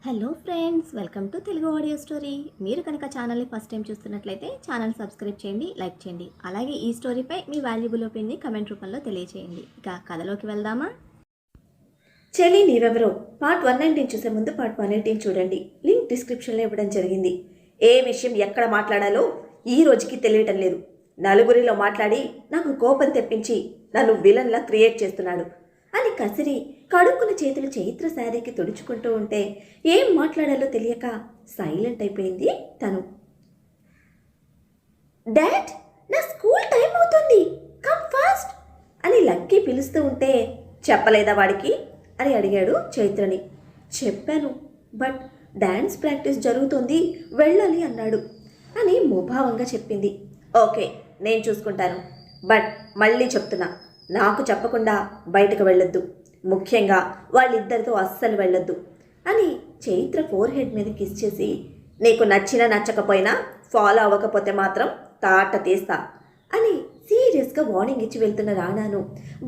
Hello friends, welcome to Telugu audio story. మీరు కనుక ఛానల్ని ఫస్ట్ టైం చూస్తున్నట్లయితే ఛానల్ సబ్స్క్రైబ్ చేయండి, లైక్ చేయండి. అలాగే ఈ స్టోరీపై మీ వాల్యుబుల్ ఒపీనియన్ని కమెంట్ రూపంలో తెలియజేయండి. ఇక కథలోకి వెళ్దామా? చెల్లి నీవెవరో పార్ట్ 119 చూసే ముందు పార్ట్ 118 చూడండి. లింక్ డిస్క్రిప్షన్లో ఇవ్వడం జరిగింది. ఏ విషయం ఎక్కడ మాట్లాడాలో ఈ రోజుకి తెలియటం లేదు. నలుగురిలో మాట్లాడి నాకు కోపం తెప్పించి నన్ను విలన్లా క్రియేట్ చేస్తున్నాడు అని కసిరి కడుక్కున్న చేతులు చైత్ర శారీకి తుడుచుకుంటూ ఉంటే ఏం మాట్లాడాలో తెలియక సైలెంట్ అయిపోయింది తను. డాడ్, నా స్కూల్ టైం అవుతుంది, కమ్ ఫాస్ట్ అని లక్కీ పిలుస్తూ ఉంటే చెప్పలేదా వాడికి అని అడిగాడు చైత్రని. చెప్పాను, బట్ డాన్స్ ప్రాక్టీస్ జరుగుతుంది, వెళ్ళాలి అన్నాడు అని ముభావంగా చెప్పింది. ఓకే, నేను చూసుకుంటాను, బట్ మళ్ళీ చెప్తున్నా, నాకు చెప్పకుండా బయటకు వెళ్ళొద్దు, ముఖ్యంగా వాళ్ళిద్దరితో అస్సలు వెళ్ళొద్దు అని చైత్ర ఫోర్ హెడ్ మీద కిస్ చేసి, నీకు నచ్చినా నచ్చకపోయినా ఫాలో అవ్వకపోతే మాత్రం తాట తీస్తా అని సీరియస్గా వార్నింగ్ ఇచ్చి వెళ్తున్న రాణాను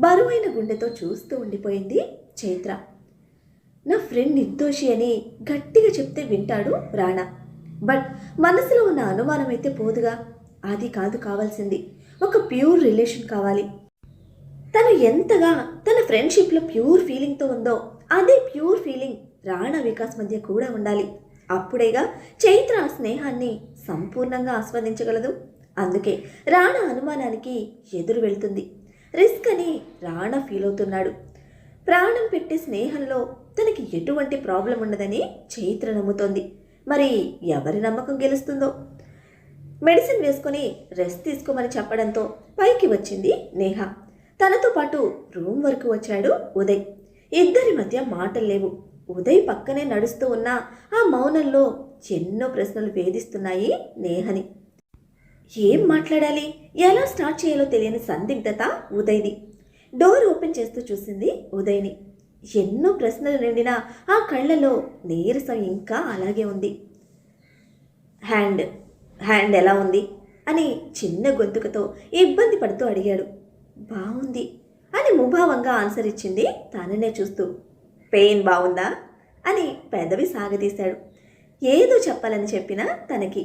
బరువైన గుండెతో చూస్తూ ఉండిపోయింది చైత్ర. నా ఫ్రెండ్ నిర్దోషి అని గట్టిగా చెప్తే వింటాడు రాణా, బట్ మనసులో ఉన్న అనుమానం అయితే పోదుగా. అది కాదు కావాల్సింది, ఒక ప్యూర్ రిలేషన్ కావాలి. తను ఎంతగా తన ఫ్రెండ్షిప్లో ప్యూర్ ఫీలింగ్తో ఉందో అదే ప్యూర్ ఫీలింగ్ రాణా వికాస్ మధ్య కూడా ఉండాలి. అప్పుడేగా చైత్ర ఆ స్నేహాన్ని సంపూర్ణంగా ఆస్వాదించగలదు. అందుకే రాణా అనుమానానికి ఎదురు వెళ్తుంది. రిస్క్ అని రాణా ఫీల్ అవుతున్నాడు. ప్రాణం పెట్టే స్నేహంలో తనకి ఎటువంటి ప్రాబ్లం ఉండదని చైత్ర నమ్ముతోంది. మరి ఎవరి నమ్మకం గెలుస్తుందో? మెడిసిన్ వేసుకొని రెస్ట్ తీసుకోమని చెప్పడంతో పైకి వచ్చింది నేహ. తనతో పాటు రూమ్ వరకు వచ్చాడు ఉదయ్. ఇద్దరి మధ్య మాటలు లేవు. ఉదయ్ పక్కనే నడుస్తూ ఉన్న ఆ మౌనంలో ఎన్నో ప్రశ్నలు వేధిస్తున్నాయి నేహని. ఏం మాట్లాడాలి, ఎలా స్టార్ట్ చేయాలో తెలియని సందిగ్ధత ఉదయ్ది. డోర్ ఓపెన్ చేస్తూ చూసింది ఉదయ్ని. ఎన్నో ప్రశ్నలు నిండిన ఆ కళ్ళలో నీరసం ఇంకా అలాగే ఉంది. హ్యాండ్ ఎలా ఉంది అని చిన్న గొంతుకతో ఇబ్బంది పడుతూ అడిగాడు. బాగుంది అని ముభావంగా ఆన్సర్ ఇచ్చింది తననే చూస్తూ. పెయిన్ బాగుందా అని పెదవి సాగదీశాడు. ఏదో చెప్పాలని చెప్పినా తనకి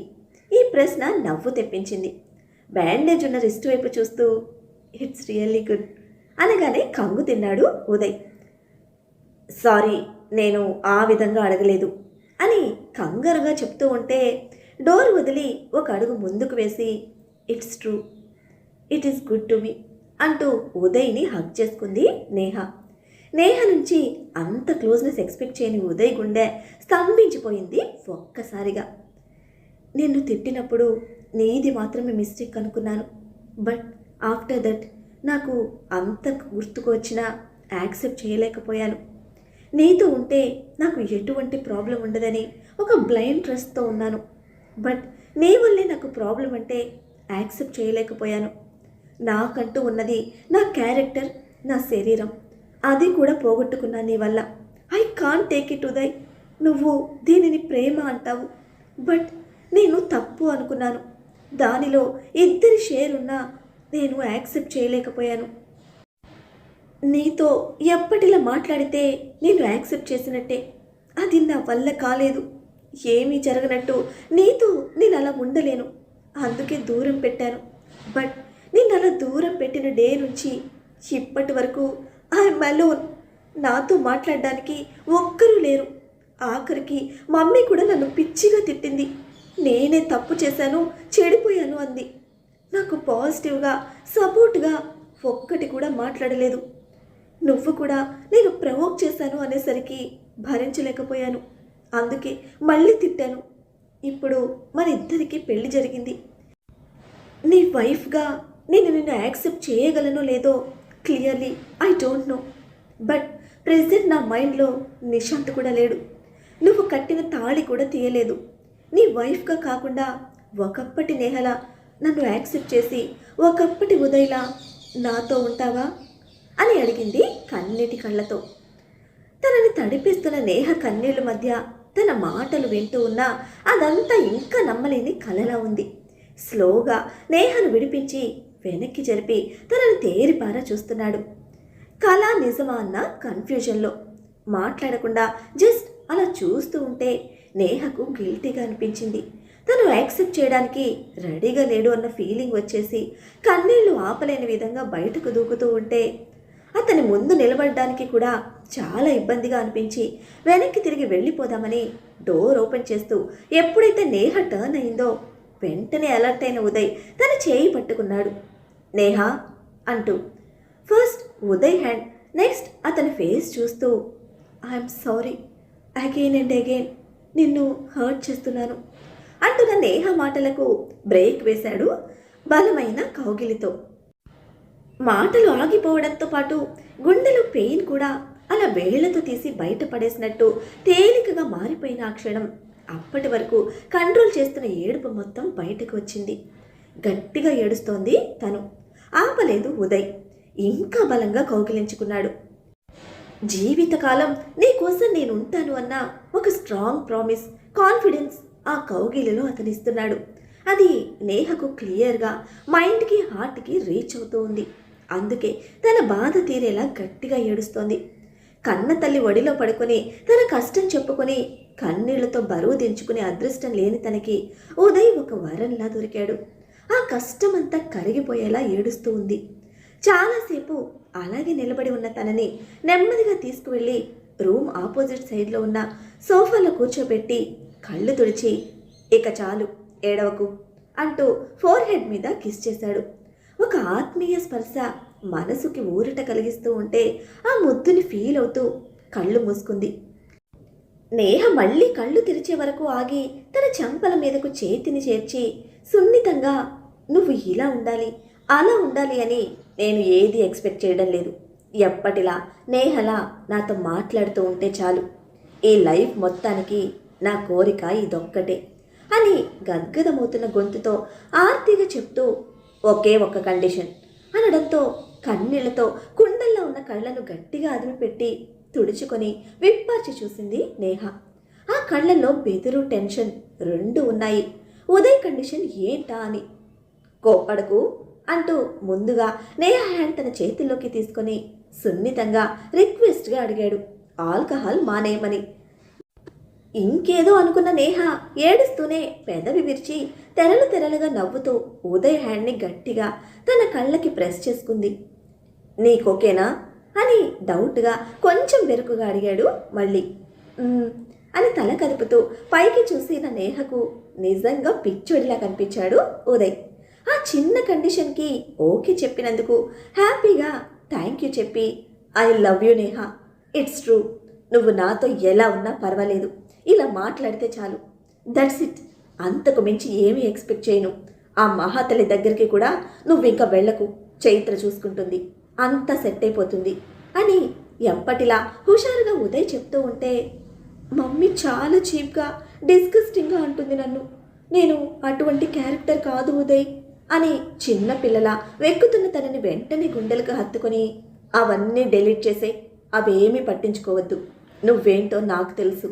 ఈ ప్రశ్న నవ్వు తెప్పించింది. బ్యాండేజ్ ఉన్న రిస్ట్ వైపు చూస్తూ ఇట్స్ రియల్లీ గుడ్ అనగానే కంగు తిన్నాడు ఉదయ్. సారీ, నేను ఆ విధంగా అడగలేదు అని కంగారుగా చెప్తూ ఉంటే డోర్ వదిలి ఒక అడుగు ముందుకు వేసి it's true, it is good to me అంటూ ఉదయ్ని హగ్ చేసుకుంది నేహ. నేహ నుంచి అంత క్లోజ్నెస్ ఎక్స్పెక్ట్ చేయని ఉదయ్ గుండె స్తంభించిపోయింది ఒక్కసారిగా. నిన్ను తిట్టినప్పుడు నీది మాత్రమే మిస్టేక్ అనుకున్నాను, బట్ ఆఫ్టర్ దట్ నాకు అంత గుర్తుకు వచ్చినా యాక్సెప్ట్ చేయలేకపోయాను. నీతో ఉంటే నాకు ఎటువంటి ప్రాబ్లం ఉండదని ఒక బ్లైండ్ ట్రస్ట్తో ఉన్నాను, బట్ నీ వల్లే నాకు ప్రాబ్లం అంటే యాక్సెప్ట్ చేయలేకపోయాను. నాకంటూ ఉన్నది నా క్యారెక్టర్, నా శరీరం, అది కూడా పోగొట్టుకున్నాను నీ వల్ల. I can't take it Uday. నువ్వు దీనిని ప్రేమ అంటావు, బట్ నేను తప్పు అనుకున్నాను. దానిలో ఇద్దరి షేర్ ఉన్నా నేను యాక్సెప్ట్ చేయలేకపోయాను. నీతో ఎప్పటిలా మాట్లాడితే నేను యాక్సెప్ట్ చేసినట్టే, అది నా వల్ల కాలేదు. ఏమీ జరగనట్టు నీతో నేను అలా ఉండలేను, అందుకే దూరం పెట్టాను. బట్ నిన్ను అలా దూరం పెట్టిన డే నుంచి ఇప్పటి వరకు ఐఎమ్ అలోన్. నాతో మాట్లాడడానికి ఒక్కరూ లేరు. ఆఖరికి మమ్మీ కూడా నన్ను పిచ్చిగా తిట్టింది. నేనే తప్పు చేశాను, చెడిపోయాను అంది. నాకు పాజిటివ్గా సపోర్ట్గా ఒక్కటి కూడా మాట్లాడలేదు. నువ్వు కూడా నేను ప్రవోక్ చేశాను అనేసరికి భరించలేకపోయాను, అందుకే మళ్ళీ తిట్టాను. ఇప్పుడు మన ఇద్దరికీ పెళ్లి జరిగింది. నీ వైఫ్గా నేను నిన్ను యాక్సెప్ట్ చేయగలనో లేదో clearly I don't know, but present నా మైండ్లో నిశాంత్ కూడా లేడు. నువ్వు కట్టిన తాళి కూడా తీయలేదు. నీ వైఫ్గా కాకుండా ఒకప్పటి నేహలా నన్ను యాక్సెప్ట్ చేసి ఒకప్పటి ఉదయ్లా నాతో ఉంటావా అని అడిగింది కన్నీటి కళ్ళతో. తనని తడిపిస్తున్న నేహ కన్నీళ్ళ మధ్య తన మాటలు వింటూ ఉన్నా అదంతా ఇంకా నమ్మలేని కలలా ఉంది. స్లోగా నేహను విడిపించి వెనక్కి జరిపి తనని తేరిపారా చూస్తున్నాడు. కళ నిజమా అన్న కన్ఫ్యూజన్లో మాట్లాడకుండా జస్ట్ అలా చూస్తూ ఉంటే నేహకు గిల్టీగా అనిపించింది. తను యాక్సెప్ట్ చేయడానికి రెడీగా లేడు అన్న ఫీలింగ్ వచ్చేసి కన్నీళ్లు ఆపలేని విధంగా బయటకు దూకుతూ ఉంటే అతని ముందు నిలబడడానికి కూడా చాలా ఇబ్బందిగా అనిపించి వెనక్కి తిరిగి వెళ్ళిపోదామని డోర్ ఓపెన్ చేస్తూ ఎప్పుడైతే నేహ టర్న్ అయిందో వెంటనే అలర్ట్ అయిన ఉదయ్ తన చేయి పట్టుకున్నాడు. నేహ అంటూ ఫస్ట్ ఉదయ్ హ్యాండ్, నెక్స్ట్ అతని ఫేస్ చూస్తూ I'm sorry again and again, నిన్ను హర్ట్ చేస్తున్నాను అంటున్న నేహ మాటలకు బ్రేక్ వేశాడు బలమైన కౌగిలితో. మాటలు ఆగిపోవడంతో పాటు గుండెలో పెయిన్ కూడా అలా వేళ్లతో తీసి బయటపడేసినట్టు తేలికగా మారిపోయిన ఆ క్షణం అప్పటి వరకు కంట్రోల్ చేస్తున్న ఏడుపు మొత్తం బయటకు వచ్చింది. గట్టిగా ఏడుస్తోంది తను. ఆపలేదు ఉదయ్. ఇంకా బలంగా కౌగిలించుకున్నాడు. జీవితకాలం నీకోసం నేను ఉంటాను అన్న ఒక స్ట్రాంగ్ ప్రామిస్, కాన్ఫిడెన్స్ ఆ కౌగిలిలో అతనిస్తున్నాడు. అది నేహకు క్లియర్గా మైండ్కి హార్ట్కి రీచ్ అవుతూ ఉంది. అందుకే తన బాధ తీరేలా గట్టిగా ఏడుస్తోంది. కన్న తల్లి ఒడిలో పడుకొని తన కష్టం చెప్పుకొని కన్నీళ్లతో బరువు దించుకునే అదృష్టం లేని తనకి ఉదయ్ ఒక వరంలా దొరికాడు. ఆ కష్టమంతా కరిగిపోయేలా ఏడుస్తూ ఉంది. చాలాసేపు అలాగే నిలబడి ఉన్న తనని నెమ్మదిగా తీసుకువెళ్ళి రూమ్ ఆపోజిట్ సైడ్లో ఉన్న సోఫాలో కూర్చోబెట్టి కళ్ళు తుడిచి ఇక చాలు ఏడవకు అంటూ ఫోర్ హెడ్ మీద కిస్ చేశాడు. ఒక ఆత్మీయ స్పర్శ మనసుకి ఊరట కలిగిస్తూ ఉంటే ఆ ముద్దుని ఫీల్ అవుతూ కళ్ళు మూసుకుంది. నేహ మళ్ళీ కళ్ళు తెరిచే వరకు ఆగి తన చెంపల మీదకు చేతిని చేర్చి సున్నితంగా నువ్వు ఇలా ఉండాలి, అలా ఉండాలి అని నేను ఏది ఎక్స్పెక్ట్ చేయడం లేదు. ఎప్పటిలా నేహలా నాతో మాట్లాడుతూ ఉంటే చాలు. ఈ లైఫ్ మొత్తానికి నా కోరిక ఇదొక్కటే అని గద్గదమవుతున్న గొంతుతో ఆర్తిగా చెప్తూ ఒకే ఒక్క కండిషన్ అనడంతో కన్నీళ్లతో కుండల్లో ఉన్న కళ్ళను గట్టిగా అదిమిపెట్టి తుడుచుకొని విప్పార్చి చూసింది నేహ. ఆ కళ్ళల్లో బెదురు, టెన్షన్ రెండు ఉన్నాయి. ఉదయ్ కండిషన్ ఏంటా అని. కోపడకు అంటూ ముందుగా నేహ హ్యాండ్ తన చేతుల్లోకి తీసుకొని సున్నితంగా రిక్వెస్ట్గా అడిగాడు ఆల్కహాల్ మానేయమని. ఇంకేదో అనుకున్న నేహ ఏడుస్తూనే పెదవి విరిచి తెరలు తెరలుగా నవ్వుతూ ఉదయ్ హ్యాండ్ని గట్టిగా తన కళ్ళకి ప్రెస్ చేసుకుంది. నీకోకేనా అని డౌట్గా కొంచెం బెరుకుగా అడిగాడు మళ్ళీ. అని తల కదుపుతూ పైకి చూసిన నేహకు నిజంగా పిచ్చోడిలా కనిపించాడు ఉదయ్. ఆ చిన్న కండిషన్కి ఓకే చెప్పినందుకు హ్యాపీగా థ్యాంక్ యూ చెప్పి I love you Neha, it's true, నువ్వు నాతో ఎలా ఉన్నా పర్వాలేదు, ఇలా మాట్లాడితే చాలు, దట్స్ ఇట్, అంతకు మించి ఏమీ ఎక్స్పెక్ట్ చేయను. ఆ మహాతల్లి దగ్గరికి కూడా నువ్వు ఇంకా వెళ్ళకు, చైత్ర చూసుకుంటుంది, అంతా సెట్ అయిపోతుంది అని ఎప్పటిలా హుషారుగా ఉదయ్ చెప్తూ ఉంటే మమ్మీ చాలా చీప్గా డిస్గస్టింగ్గా అంటుంది నన్ను. నేను అటువంటి క్యారెక్టర్ కాదు ఉదయ్ అని చిన్న పిల్లల వెక్కుతున్న తనని వెంటనే గుండెలకు హత్తుకొని అవన్నీ డెలీట్ చేసే, అవేమీ పట్టించుకోవద్దు, నువ్వేంటో నాకు తెలుసు,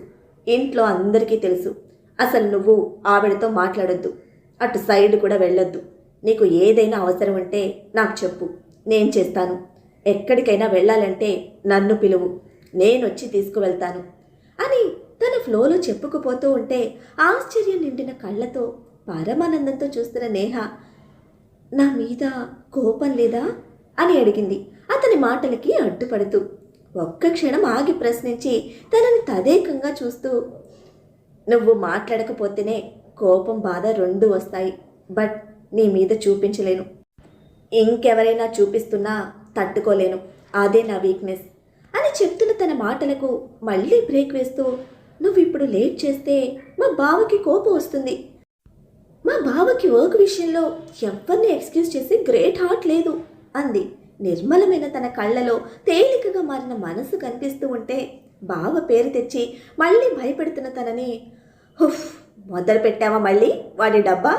ఇంట్లో అందరికీ తెలుసు, అసలు నువ్వు ఆవిడతో మాట్లాడొద్దు, అటు సైడ్ కూడా వెళ్ళొద్దు, నీకు ఏదైనా అవసరం ఉంటే నాకు చెప్పు, నేను చేస్తాను, ఎక్కడికైనా వెళ్ళాలంటే నన్ను పిలువు, నేనొచ్చి తీసుకువెళ్తాను అని తన ఫ్లోలో చెప్పుకుపోతూ ఉంటే ఆశ్చర్యం నిండిన కళ్ళతో పరమానందంతో చూస్తున్న నేహ నా మీద కోపం లేదా అని అడిగింది అతని మాటలకి అడ్డుపడుతూ. ఒక్క క్షణం ఆగి ప్రశ్నించి తనని తదేకంగా చూస్తూ నువ్వు మాట్లాడకపోతేనే కోపం, బాధ రెండూ వస్తాయి, బట్ నీ మీద చూపించలేను, ఇంకెవరైనా చూపిస్తున్నా తట్టుకోలేను, అదే నా వీక్నెస్ అని చెప్తున్న తన మాటలకు మళ్ళీ బ్రేక్ వేస్తూ నువ్వు ఇప్పుడు లేట్ చేస్తే మా బావకి కోపం వస్తుంది, మా బావకి వర్క్ విషయంలో ఎవరిని ఎక్స్క్యూజ్ చేసి గ్రేట్ హార్ట్ లేదు అంది. నిర్మలమైన తన కళ్ళలో తేలికగా మారిన మనసు కనిపిస్తూ ఉంటే బావ పేరు తెచ్చి మళ్ళీ భయపెడుతున్న తనని హుఫ్, మొదలు పెట్టావా మళ్ళీ వాడి డబ్బా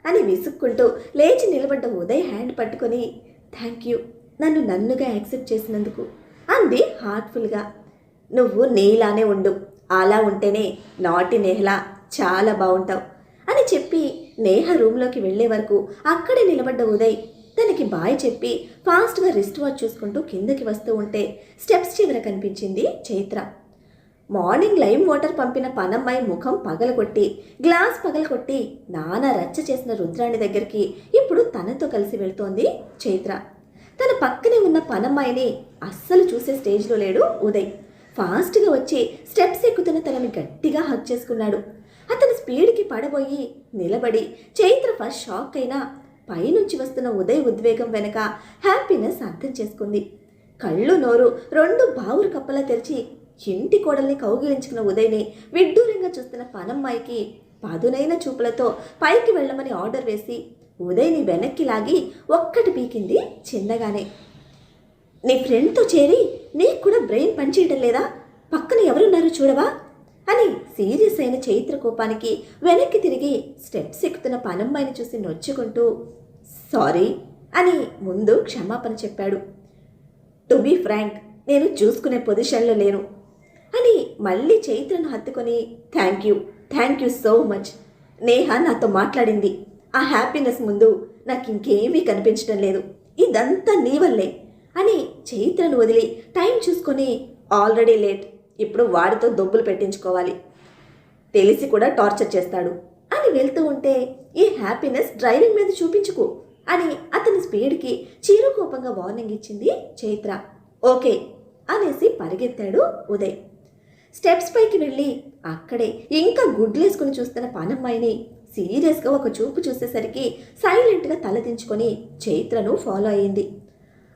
అని విసుక్కుంటూ లేచి నిలబడ్డ ఉదయ్ హ్యాండ్ పట్టుకొని థ్యాంక్ యూ, నన్ను నన్నుగా యాక్సెప్ట్ చేసినందుకు అంది హార్ట్ఫుల్గా. నువ్వు నీలానే ఉండు, అలా ఉంటేనే నాటి నేహలా చాలా బాగుంటావు అని చెప్పి నేహ రూమ్లోకి వెళ్లే వరకు అక్కడే నిలబడ్డ ఉదయ్ తనకి బాయ్ చెప్పి ఫాస్ట్గా రిస్ట్ వాచ్ చూసుకుంటూ కిందకి వస్తూ ఉంటే స్టెప్స్ చివర కనిపించింది చైత్ర. మార్నింగ్ లైమ్ వాటర్ పంపిన పనమ్మాయి ముఖం పగలగొట్టి గ్లాస్ పగలగొట్టి నానా రచ్చ చేసిన రుద్రాణి దగ్గరికి ఇప్పుడు తనతో కలిసి వెళ్తోంది చైత్ర. తన పక్కనే ఉన్న పనమ్మాయిని అస్సలు చూసే స్టేజ్లో లేడు ఉదయ్. ఫాస్ట్గా వచ్చి స్టెప్స్ ఎక్కుతున్న తనని గట్టిగా హగ్ చేసుకున్నాడు. అతని స్పీడ్కి పడబోయి నిలబడి చైత్ర ఫస్ట్ షాక్ అయినా పైనుంచి వస్తున్న ఉదయ్ ఉద్వేగం వెనక హ్యాపీనెస్ అర్థం చేసుకుంది. కళ్ళు నోరు రెండు బావురు కప్పలా తెరిచి ఇంటి కోడల్ని కౌగిలించుకున్న ఉదయ్ని విడ్డూరంగా చూస్తున్న పనమ్మాయికి పదునైన చూపులతో పైకి వెళ్ళమని ఆర్డర్ వేసి ఉదయ్ని వెనక్కి లాగి ఒక్కటి పీకింది చిన్నగానే. నీ ఫ్రెండ్తో చేరి నీకు కూడా బ్రెయిన్ పనిచేయడం లేదా? పక్కన ఎవరున్నారు చూడవా అని సీరియస్ అయిన చైత్ర కోపానికి వెనక్కి తిరిగి స్టెప్స్ ఎక్కుతున్న పనమ్మాయిని చూసి నొచ్చుకుంటూ సారీ అని ముందు క్షమాపణ చెప్పాడు. టు బీ ఫ్రాంక్, నేను చూసుకునే పొజిషన్లో లేను అని మళ్ళీ చైత్రను హత్తుకొని thank you so much. Neha నాతో మాట్లాడింది. ఆ హ్యాపీనెస్ ముందు నాకు ఇంకేమీ కనిపించడం లేదు. ఇదంతా నీ వల్లే అని చైత్రను వదిలి టైం చూసుకొని ఆల్రెడీ లేట్, ఇప్పుడు వాడితో దొబ్బులు పెట్టించుకోవాలి, తెలిసి కూడా టార్చర్ చేస్తాడు అని వెళ్తూ ఉంటే ఈ హ్యాపీనెస్ డ్రైవింగ్ మీద చూపించుకో అని అతని స్పీడ్కి చీరుకోపంగా వార్నింగ్ ఇచ్చింది చైత్ర. ఓకే అనేసి పరిగెత్తాడు ఉదయ్. స్టెప్స్ పైకి వెళ్ళి అక్కడే ఇంకా గుడ్లేసుకుని చూస్తున్న పనమ్మాయిని సీరియస్గా ఒక చూపు చూసేసరికి సైలెంట్గా తలదించుకొని చైత్రను ఫాలో అయ్యింది.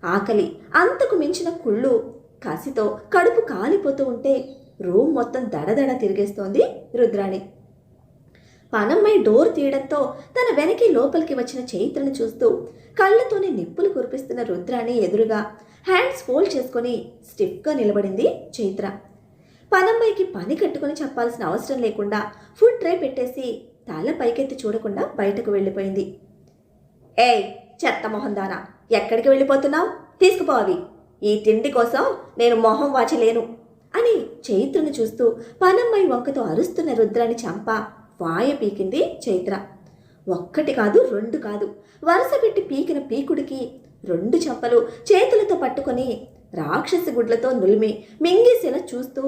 ఆకలి అంతకు మించిన కుళ్ళు కసితో కడుపు కాలిపోతూ ఉంటే రూమ్ మొత్తం దడదడ తిరిగేస్తోంది రుద్రాణి. పనమ్మాయి డోర్ తీయడంతో తన వెనక్కి లోపలికి వచ్చిన చైత్రను చూస్తూ కళ్ళతోనే నిప్పులు కురిపిస్తున్న రుద్రాణి ఎదురుగా హ్యాండ్స్ ఫోల్డ్ చేసుకొని స్టిఫ్గా నిలబడింది చైత్ర. పనమ్మాయికి పని కట్టుకొని చెప్పాల్సిన అవసరం లేకుండా ఫుడ్ ట్రే పెట్టేసి తల పైకెత్తి చూడకుండా బయటకు వెళ్ళిపోయింది. ఏయ్ చెత్త మొహం దానా, ఎక్కడికి వెళ్ళిపోతున్నావు? తీసుకుపో అవి. ఈ తిండి కోసం నేను మొహం వాచలేను అని చైత్రను చూస్తూ పనమ్మాయి వంకతో అరుస్తున్న రుద్రాని చంప వాయ పీకింది చైత్ర. ఒక్కటి కాదు రెండు కాదు, వరుస పెట్టి పీకిన పీకుడికి రెండు చంపలు చేతులతో పట్టుకొని రాక్షసి గుడ్లతో నులిమి మింగేసేలా చూస్తూ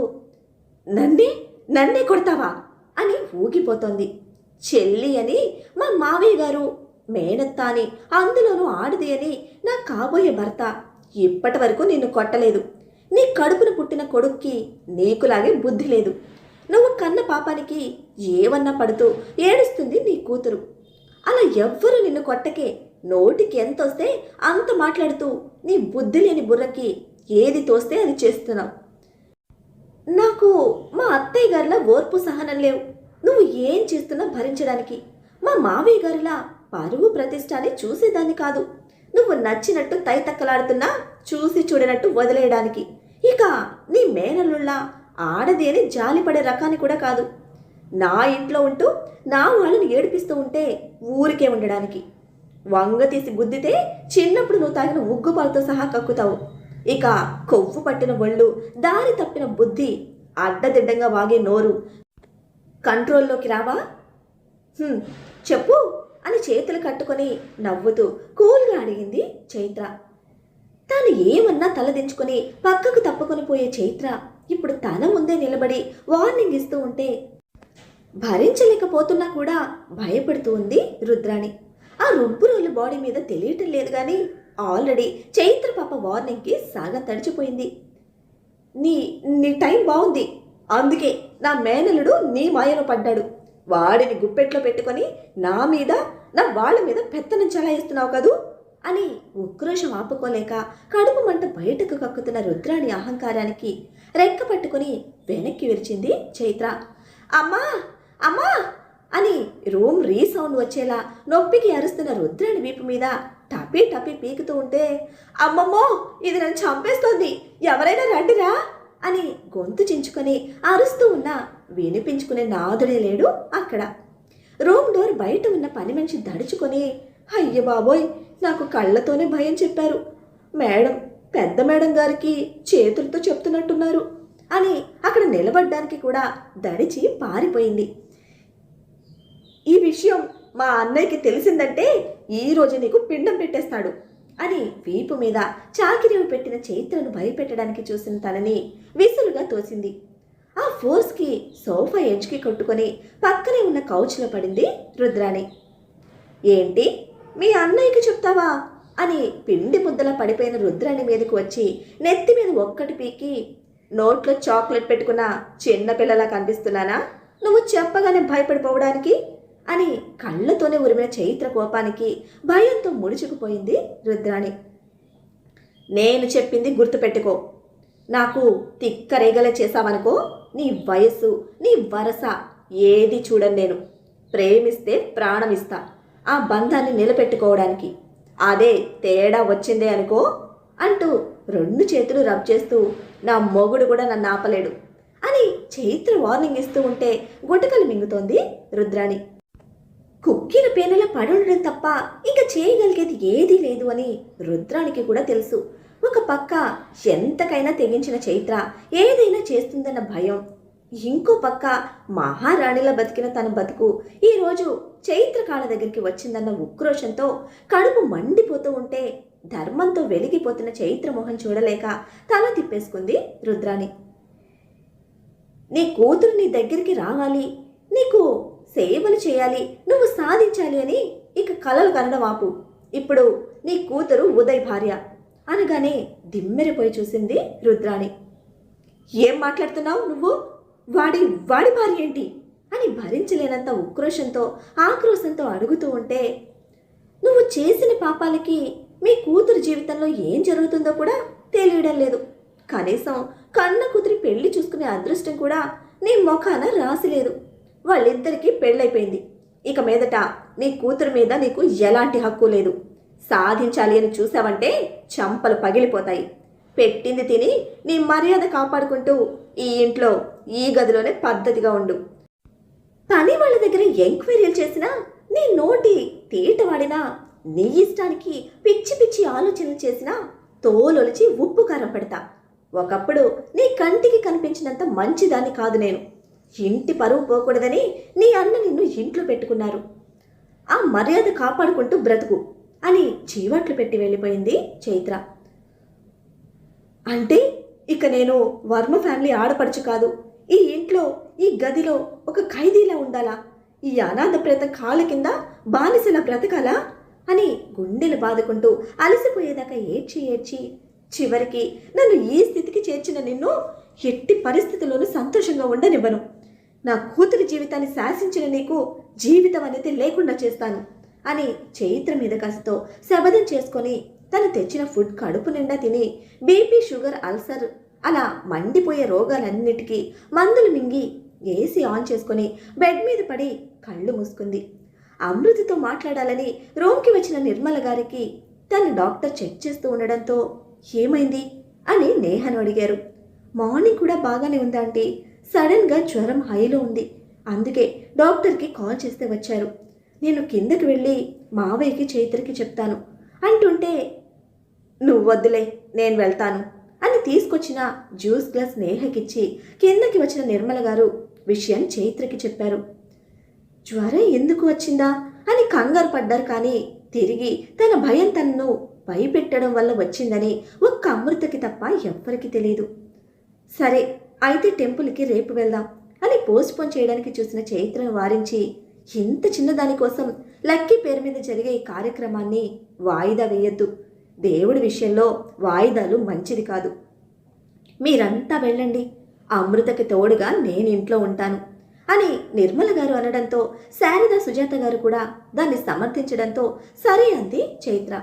నన్నే కొడతావా అని ఊగిపోతోంది. చెల్లి అని మా మావయ్య గారు, మేనత్త అని అందులోనూ ఆడిది అని నా కాబోయే భర్త ఇప్పటి వరకు నిన్ను కొట్టలేదు. నీ కడుపున పుట్టిన కొడుక్కి నీకులాగే బుద్ధి లేదు. నువ్వు కన్న పాపానికి ఏవన్నా పడుతూ ఏడుస్తుంది నీ కూతురు. అలా ఎవ్వరూ నిన్ను కొట్టకే, నోటికి ఎంత వస్తే అంత మాట్లాడుతూ నీ బుద్ధి లేని బుర్రకి ఏది తోస్తే అది చేస్తున్నావు. నాకు మా అత్తయ్య గారిలా ఓర్పు సహనం లేవు. నువ్వు ఏం చేస్తున్నా భరించడానికి. మా మావయ్య గారిలా పరువు ప్రతిష్ట అని చూసేదాన్ని కాదు. నువ్వు నచ్చినట్టు తైతక్కలాడుతున్నా చూసి చూడనట్టు వదిలేయడానికి. ఇక నీ మేనల్లుళ్ళా ఆడది అని జాలిపడే రకాన్ని కూడా కాదు. నా ఇంట్లో ఉంటూ నా వాళ్ళని ఏడిపిస్తూ ఉంటే ఊరికే ఉండడానికి. వంగ తీసి గుద్దితే చిన్నప్పుడు నువ్వు తాగిన ఉగ్గుపాలతో సహా కక్కుతావు. ఇక కొవ్వు పట్టిన ఒళ్ళు, దారి తప్పిన బుద్ధి, అడ్డదిడ్డంగా వాగే నోరు కంట్రోల్లోకి రావా? చెప్పు అని చేతులు కట్టుకొని నవ్వుతూ కూల్గా అడిగింది చైత్ర. తాను ఏమన్నా తలదించుకొని పక్కకు తప్పుకొని పోయే చైత్ర ఇప్పుడు తన ముందే నిలబడి వార్నింగ్ ఇస్తూ ఉంటే భరించలేకపోతున్నా కూడా భయపడుతూ ఉంది రుద్రాణి. ఆ రుబ్బురోలు బాడీ మీద తెలియటం లేదు కానీ ఆల్రెడీ చైత్ర పాప వార్నింగ్కి సాగ తడిచిపోయింది. నీ టైం బాగుంది, అందుకే నా మేనలుడు నీ మాయలో పడ్డాడు. వాడిని గుప్పెట్లో పెట్టుకొని నా మీద నా వాళ్ళ మీద పెత్తనం చలాయిస్తున్నావు కదూ అని ఉక్రోషం ఆపుకోలేక కడుపు మంట బయటకు కక్కుతున్న రుద్రాణి అహంకారానికి రెక్క పట్టుకుని వెనక్కి విరిచింది చైత్ర. అమ్మా అమ్మా అని రూమ్ రీసౌండ్ వచ్చేలా నొప్పికి అరుస్తున్న రుద్రాణి వీపు మీద టపీ టపీ పీకుతూ ఉంటే అమ్మమ్మో ఇది నన్ను చంపేస్తోంది, ఎవరైనా రండిరా అని గొంతు చించుకొని అరుస్తూ ఉన్నా వినిపించుకునే నాదుడే లేడు అక్కడ. రూమ్ డోర్ బయట ఉన్న పని మనిషి దడుచుకొని అయ్య బాబోయ్ నాకు కళ్ళతోనే భయం చెప్పారు, పెద్ద మేడం గారికి చేతులతో చెప్తున్నట్టున్నారు అని అక్కడ నిలబడ్డానికి కూడా దడిచి పారిపోయింది. ఈ విషయం మా అన్నయ్యకి తెలిసిందంటే ఈరోజు నీకు పిండం పెట్టేస్తాడు అని వీపు మీద చాకిరీలు పెట్టిన చైత్రను భయపెట్టడానికి చూసిన తనని విసులుగా తోసింది. ఆ ఫోర్స్కి సోఫా ఎడ్జ్కి కొట్టుకొని పక్కనే ఉన్న కౌచ్లో పడింది రుద్రాణి. ఏంటి మీ అన్నయ్యకి చెప్తావా అని పిండి ముద్దలా పడిపోయిన రుద్రాణి మీదకు వచ్చి నెత్తి మీద ఒక్కటి పీకి, నోట్లో చాక్లెట్ పెట్టుకున్న చిన్నపిల్లలా కనిపిస్తున్నానా నువ్వు చెప్పగానే భయపడిపోవడానికి అని కళ్ళతోనే ఉరిమిన చైత్ర కోపానికి భయంతో ముడుచుకుపోయింది రుద్రాణి. నేను చెప్పింది గుర్తుపెట్టుకో. నాకు తిక్కరేగలే చేశావనుకో, నీ వయస్సు నీ వరస ఏది చూడను నేను. ప్రేమిస్తే ప్రాణం ఇస్తా ఆ బంధాన్ని నిలబెట్టుకోవడానికి. అదే తేడా వచ్చిందే అనుకో అంటూ 2 చేతులు రబ్ చేస్తూ నా మొగుడు కూడా నన్ను ఆపలేడు అని చైత్ర వార్నింగ్ ఇస్తూ ఉంటే గుటకలు మింగుతోంది రుద్రాణి. కుక్కిన పేనెల పడుండడం తప్ప ఇంకా చేయగలిగేది ఏదీ లేదు అని రుద్రానికి కూడా తెలుసు. ఒక పక్క ఎంతకైనా తెగించిన చైత్ర ఏదైనా చేస్తుందన్న భయం, ఇంకో పక్క మహారాణిలా బతికిన తన బతుకు ఈరోజు చైత్ర కాళ్ళ దగ్గరికి వచ్చిందన్న ఉక్రోషంతో కడుపు మండిపోతూ ఉంటే ధర్మంతో వెలిగిపోతున్న చైత్ర మొహం చూడలేక తల తిప్పేసుకుంది రుద్రాణి. నీ కూతురు నీ దగ్గరికి రావాలి, నీకు సేవలు చేయాలి, నువ్వు సాధించాలి అని ఇక కలలు కనడం ఆపు. ఇప్పుడు నీ కూతురు ఉదయ్ భార్య అనగానే దిమ్మెరిపోయి చూసింది రుద్రాణి. ఏం మాట్లాడుతున్నావు నువ్వు? వాడి భార్య ఏంటి అని భరించలేనంత ఉక్రోషంతో ఆక్రోశంతో అడుగుతూ ఉంటే, నువ్వు చేసిన పాపాలకి మీ కూతురు జీవితంలో ఏం జరుగుతుందో కూడా తెలియడం లేదు. కనీసం కన్న కూతురి పెళ్లి చూసుకునే అదృష్టం కూడా నీ ముఖాన రాసిలేదు. వాళ్ళిద్దరికీ పెళ్ళైపోయింది. ఇక మీదట నీ కూతురు మీద నీకు ఎలాంటి హక్కు లేదు. సాధించాలి అని చూసావంటే చంపలు పగిలిపోతాయి. పెట్టింది తిని నీ మర్యాద కాపాడుకుంటూ ఈ ఇంట్లో ఈ గదిలోనే పద్ధతిగా ఉండు. పని వాళ్ళ దగ్గర ఎంక్వైరీలు చేసినా, నీ నోటి తీట వాడినా, నీ ఇష్టానికి పిచ్చి పిచ్చి ఆలోచనలు చేసినా తోలొలిచి ఉప్పు కారం పెడతా. ఒకప్పుడు నీ కంటికి కనిపించినంత మంచిదాన్ని కాదు నేను. ఇంటి పరువు పోకూడదని నీ అన్న నిన్ను ఇంట్లో పెట్టుకున్నారు. ఆ మర్యాద కాపాడుకుంటూ బ్రతుకు అని చీవాట్లు పెట్టి వెళ్ళిపోయింది చైత్ర. అంటే ఇక నేను వర్మ ఫ్యామిలీ ఆడపడుచు కాదు, ఈ ఇంట్లో ఈ గదిలో ఒక ఖైదీలా ఉండాలా? ఈ అనాథ ప్రేత కాళ్ళ కింద బానిసలా బ్రతకాలా అని గుండెలు బాదుకుంటూ అలసిపోయేదాకా ఏడ్చి చివరికి నన్ను ఈ స్థితికి చేర్చిన నిన్ను ఎట్టి పరిస్థితుల్లోనూ సంతోషంగా ఉండనివ్వను. నా కూతురి జీవితాన్ని శాసించిన నీకు జీవితం అనేది లేకుండా చేస్తాను అని చైత్ర మీద కసితో శబదం చేసుకొని తను తెచ్చిన ఫుడ్ కడుపు నిండా తిని బీపీ, షుగర్, అల్సర్ అలా మండిపోయే రోగాలన్నిటికీ మందులు మింగి ఏసీ ఆన్ చేసుకొని బెడ్ మీద పడి కళ్ళు మూసుకుంది. అమృతతో మాట్లాడాలని రూమ్కి వచ్చిన నిర్మల గారికి తను డాక్టర్ చెక్ చేస్తూ ఉండడంతో ఏమైంది అని నేహను అడిగారు. మార్నింగ్ కూడా బాగానే ఉందంటే సడన్గా జ్వరం హైలో ఉంది, అందుకే డాక్టర్కి కాల్ చేస్తే వచ్చారు. నేను కిందకి వెళ్ళి మావయ్యకి చైత్రకి చెప్తాను అంటుంటే, నువ్వు వద్దులే నేను వెళ్తాను అని తీసుకొచ్చిన జ్యూస్ గ్లాస్ నేహకిచ్చి కిందకి వచ్చిన నిర్మల గారు విషయం చైత్రకి చెప్పారు. జ్వరం ఎందుకు వచ్చిందా అని కంగారు పడ్డారు. కానీ తిరిగి తన భయం తనను భయపెట్టడం వల్ల వచ్చిందని ఒక్క అమృతకి తప్ప ఎవ్వరికీ తెలియదు. సరే అయితే టెంపుల్కి రేపు వెళ్దాం అని పోస్ట్పోన్ చేయడానికి చూసిన చైత్రను వారించి, ఇంత చిన్నదాని కోసం లక్కీ పేరు మీద జరిగే ఈ కార్యక్రమాన్ని వాయిదా వేయొద్దు. దేవుడి విషయంలో వాయిదాలు మంచిది కాదు. మీరంతా వెళ్ళండి, అమృతకి తోడుగా నేను ఇంట్లో ఉంటాను అని నిర్మల గారు అనడంతో శారద, సుజాత గారు కూడా దాన్ని సమర్థించడంతో సరే అంది చైత్ర.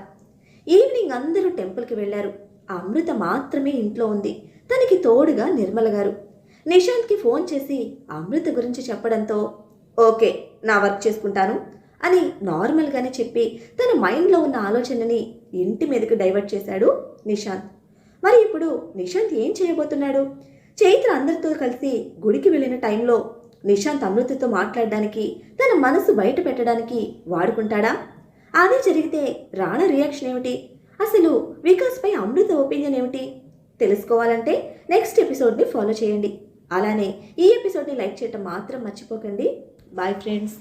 ఈవినింగ్ అందరూ టెంపుల్కి వెళ్లారు. అమృత మాత్రమే ఇంట్లో ఉంది. తనకి తోడుగా నిర్మల గారు. నిశాంత్కి ఫోన్ చేసి అమృత గురించి చెప్పడంతో ఓకే నా వర్క్ చేసుకుంటాను అని నార్మల్గానే చెప్పి తన మైండ్లో ఉన్న ఆలోచనని ఇంటి మీదకు డైవర్ట్ చేశాడు నిశాంత్. మరి ఇప్పుడు నిశాంత్ ఏం చేయబోతున్నాడు? చైత్ర అందరితో కలిసి గుడికి వెళ్ళిన టైంలో నిశాంత్ అమృతతో మాట్లాడడానికి, తన మనసు బయట పెట్టడానికి వాడుకుంటాడా? అదే జరిగితే రాణా రియాక్షన్ ఏమిటి? అసలు వికాస్పై అమృత ఒపీనియన్ ఏమిటి? తెలుసుకోవాలంటే నెక్స్ట్ ఎపిసోడ్ని ఫాలో చేయండి. అలానే ఈ ఎపిసోడ్ని లైక్ చేయటం మాత్రం మర్చిపోకండి. Bye friends.